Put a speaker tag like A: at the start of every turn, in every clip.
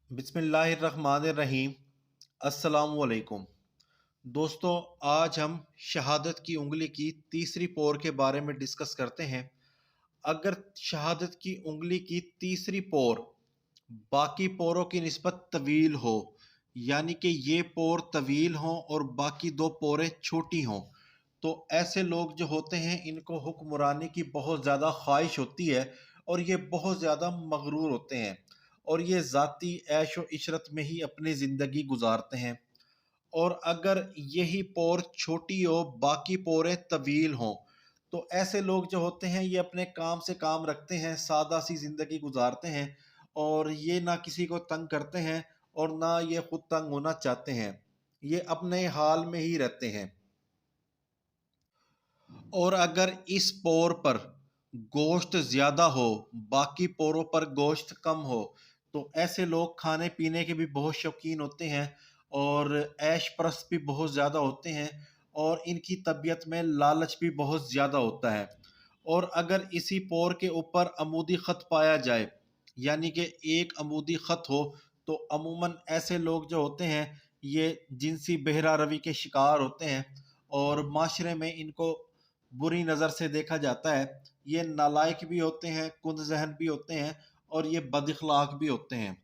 A: बिस्मिल्लाहिर्रहमानिर्रहीम। अस्सलाम वालेकुम। दोस्तों, आज हम शहादत की उंगली की तीसरी पोर के बारे में डिस्कस करते हैं। अगर शहादत की उंगली की तीसरी पोर बाकी पोरों की निस्बत तवील हो, यानी कि ये पोर तवील हों और बाकी दो पोरें छोटी हों, तो ऐसे लोग जो होते हैं इनको हुक्मरानी की बहुत ज़्यादा ख्वाहिश होती है और ये बहुत ज़्यादा मगरूर होते हैं और ये ज़ाती ऐश व इशरत में ही अपनी ज़िंदगी गुजारते हैं। और अगर यही पोर छोटी हो, बाकी पोरें तवील हों, तो ऐसे लोग जो होते हैं ये अपने काम से काम रखते हैं, सादा सी ज़िंदगी गुजारते हैं और ये ना किसी को तंग करते हैं और ना ये खुद तंग होना चाहते हैं। ये अपने हाल में ही रहते हैं। और अगर इस पोर पर गोश्त ज़्यादा हो, बाकी पोरों पर गोश्त कम हो, तो ऐसे लोग खाने पीने के भी बहुत शौकीन होते हैं और ऐश परस्त भी बहुत ज़्यादा होते हैं और इनकी तबीयत में लालच भी बहुत ज़्यादा होता है। और अगर इसी पोर के ऊपर अमूदी ख़त पाया जाए, यानी कि एक अमूदी ख़त हो, तो अमूमन ऐसे लोग जो होते हैं ये जिनसी बहरा रवी के शिकार होते हैं और माशरे में इनको बुरी नज़र से देखा जाता है। ये नालायक भी होते हैं, कुंद जहन भी होते हैं और ये बदअखलाक भी होते हैं।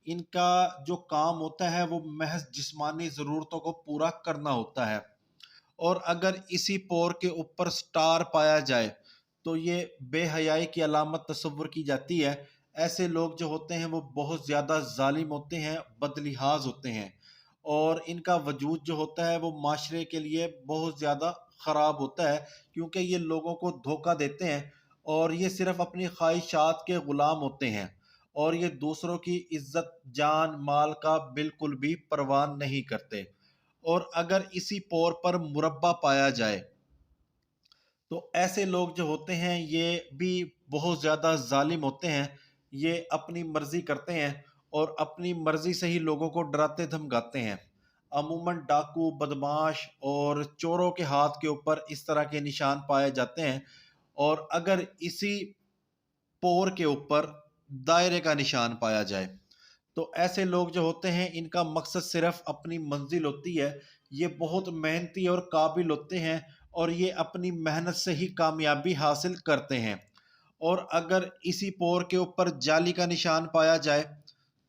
A: इनका जो काम होता है वो महज जिस्मानी ज़रूरतों को पूरा करना होता है। और अगर इसी पोर के ऊपर स्टार पाया जाए, तो ये बेहयाई की अलामत तस्वुर की जाती है। ऐसे लोग जो होते हैं वो बहुत ज़्यादा जालिम होते हैं, बदलिहाज होते हैं और इनका वजूद जो होता है वो माशरे के लिए बहुत ज़्यादा ख़राब होता है, क्योंकि ये लोगों को धोखा देते हैं और ये सिर्फ़ अपनी ख्वाहिशात के ग़ुलाम होते हैं और ये दूसरों की इज़्ज़त, जान, माल का बिल्कुल भी परवाह नहीं करते। और अगर इसी पोर पर मुरब्बा पाया जाए, तो ऐसे लोग जो होते हैं ये भी बहुत ज़्यादा ज़ालिम होते हैं। ये अपनी मर्ज़ी करते हैं और अपनी मर्ज़ी से ही लोगों को डराते धमकाते हैं। अमूमन डाकू, बदमाश और चोरों के हाथ के ऊपर इस तरह के निशान पाए जाते हैं। और अगर इसी पोर के ऊपर दायरे का निशान पाया जाए, तो ऐसे लोग जो होते हैं इनका मकसद सिर्फ अपनी मंजिल होती है। ये बहुत मेहनती और काबिल होते हैं और ये अपनी मेहनत से ही कामयाबी हासिल करते हैं। और अगर इसी पोर के ऊपर जाली का निशान पाया जाए,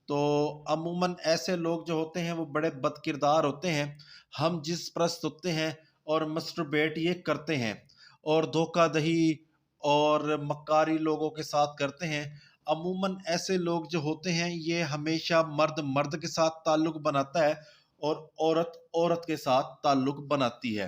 A: तो अमूमन ऐसे लोग जो होते हैं वो बड़े बदकिरदार होते हैं, हम जिस प्रस्त होते हैं और मस्टरबेट ये करते हैं और धोखाधही और मक्कारी लोगों के साथ करते हैं। अमूमन ऐसे लोग जो होते हैं ये हमेशा मर्द मर्द के साथ ताल्लुक़ बनाता है और औरत औरत के साथ ताल्लुक़ बनाती है।